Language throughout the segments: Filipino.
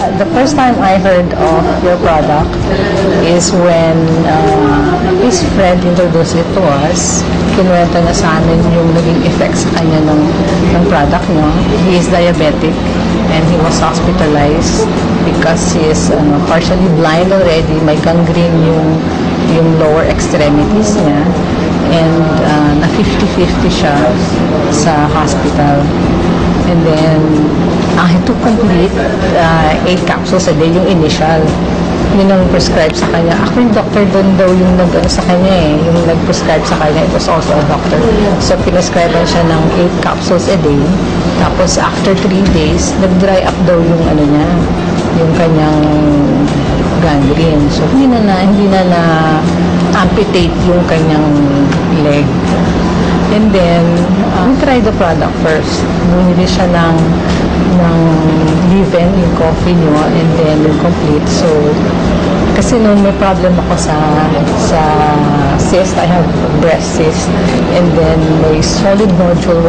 The first time I heard of your product is when his friend introduced it to us. Kinuwento na sa amin yung naging effects sa kanya ng product nyo. He is diabetic and he was hospitalized because he is partially blind already. May gangrene yung lower extremities niya. And na 50-50 siya sa hospital. And then, he took complete 8 capsules a day, yung initial. Yun ang prescribe sa kanya. Ako yung doctor doon daw yung sa kanya yung nag-prescribe sa kanya. It was also a doctor. So, pinescribe siya ng 8 capsules a day. Tapos, after 3 days, nag-dry up daw yung niya, yung kanyang gangrene. So, hindi na amputate yung kanyang leg. And then, we tried the product first. Bumili siya ng leave-in, yung coffee nyo, and then yung complete. So, kasi nung may problem ako sa cyst, I have breast cyst, and then may solid nodule,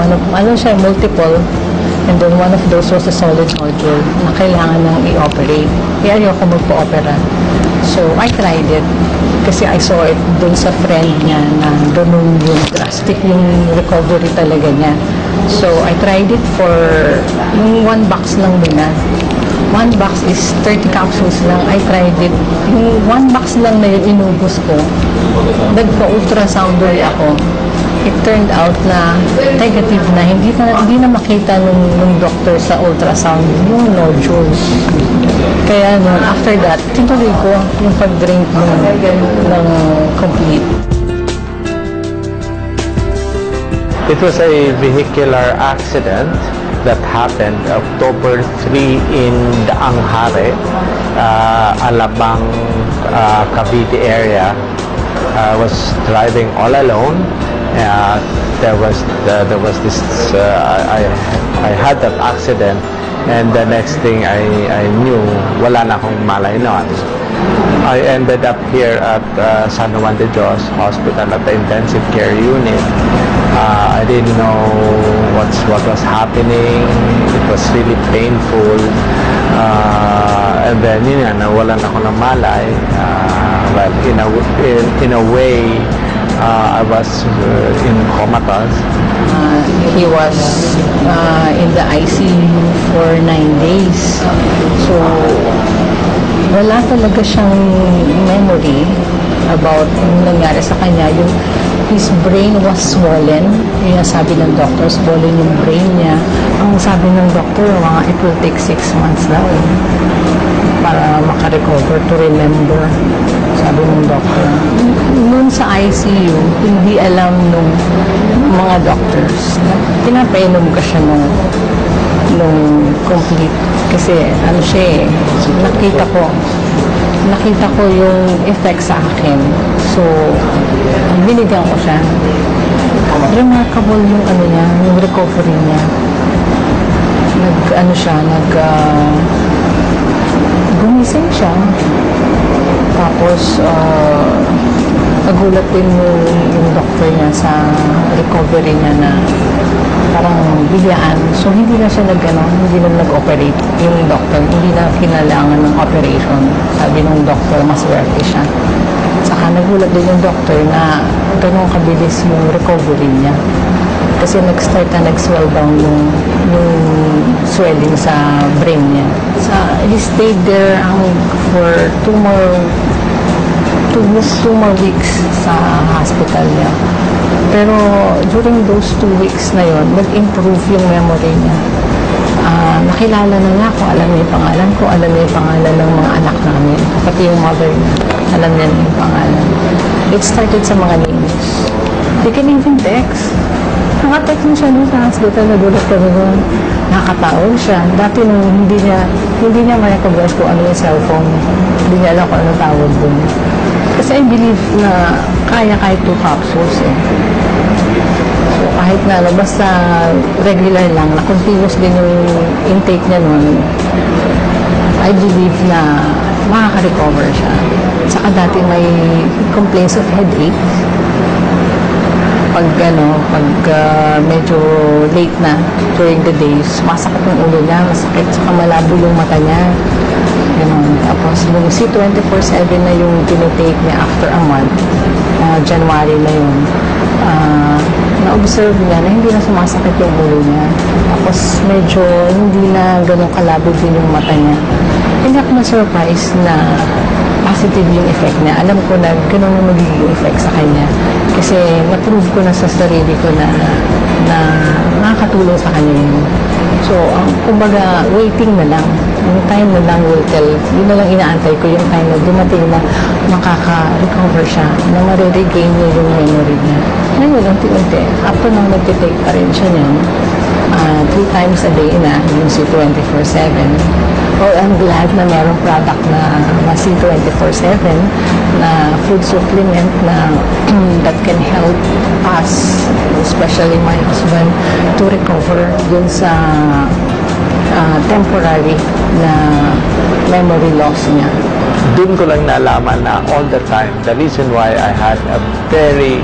multiple, and then one of those was a solid nodule na kailangan nang i-operate. Kaya ayoko magpa-opera. So, I tried it kasi I saw it dun sa friend niya na ganun yung drastic yung recovery talaga niya. So, I tried it for yung 1 box lang muna. 1 box is 30 capsules lang. I tried it. Yung 1 box lang na yun inubos ko. Nagpa-ultrasound ako. It turned out na negative na. Hindi na makita nung doctor sa ultrasound yung nodules. Kaya nun, after that, tinuloy ko yung pag-drink ng complete. It was a vehicular accident that happened October 3 in Daanghare, Alabang, Cavite area. I was driving all alone. There was this. I had that accident, and the next thing I knew, wala na akong malay noon. I ended up here at San Juan de Dios Hospital at the intensive care unit. I didn't know what was happening. It was really painful. And then nawalan ako ng malay. Well, in a way, I was in comatose. He was in the ICU for 9 days. So, wala talaga siyang memory about yung nangyari sa kanya. His brain was swollen. Yung sabi ng doctor, swollen yung brain niya. Ang sabi ng doctor, it will take 6 months daw para makarecover, to remember. Sabi ng doctor. Noon sa ICU, hindi alam nung mga doctors na pinapainom ka siya nung complete. Kasi siya nakita ko yung effect sa akin. So, binigyan ko siya. Remarkable yung yung recovery niya. Gumising siya. Tapos, nagulat din yung doctor niya sa recovery niya na parang biglaan. So, hindi na siya hindi na nag-operate yung doctor. Hindi na kinailangan ng operation. Sabi ng doctor, mas worthy siya. Saka nagulat din yung doctor na ganun kabilis yung recovery niya. Kasi nag-start na nag-swell down yung swelling sa brain niya. He stayed there for 2 more weeks sa hospital niya. Pero during those 2 weeks na yon, nag-improve yung memory niya. Nakilala na niya ako, alam niya yung pangalan ko, alam niya yung pangalan ng mga anak namin, pati yung mother niya, alam niya yung pangalan. It started sa mga names. They can even text. Nakatext mo siya doon sa hospital, nagulat kami doon. Nakakataon siya. Dati nung hindi niya ma-recognize kung ano yung cellphone. Hindi niya alam kung ano tawag doon. Kasi I believe na kaya kahit 2 capsules So, kahit basta regular lang, na continuous din yung intake niya noon, I believe na makaka-recover siya. Saka dati may complaints of headache. Pag medyo late na during the days, masakit yung ulo niya, masakit, saka malabo yung mata niya. Ganun. Tapos, nung C24/7 na yung tinitake niya after a month, January na yun, na-observe niya na hindi na sumasakit yung ulo niya. Tapos, medyo hindi na ganun kalabo din yung mata niya. Hindi ako na-surprise na positive yung effect niya. Alam ko na ganun yung magiging effect sa kanya. Kasi na-prove ko na sa sarili ko na nakakatulong sa kanya yun. So, kumbaga, waiting na lang. Yung time na lang will tell. Yun na lang inaantay ko, yung time na dumating na makaka-recover siya, na mariregain niya yung memory niya. Ngayon, unti-unti, after nang nag-take pa rin siya niyan, 3 times a day na, yung C24/7. Oh, I'm glad na merong product na C24/7 na food supplement na that can help us, especially my husband, to recover dun sa temporary na memory loss niya. Doon ko lang nalaman na all the time, the reason why I had a very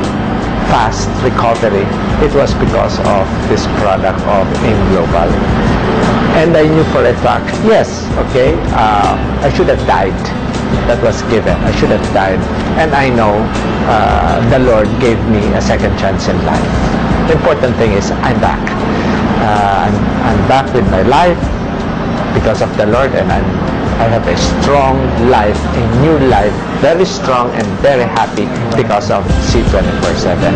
fast recovery, it was because of this product of AIM Global. And I knew for a fact, yes, okay, I should have died. That was given. I should have died. And I know the Lord gave me a second chance in life. The important thing is I'm back. I'm back with my life because of the Lord, and I have a strong life, a new life, very strong and very happy because of C24/7.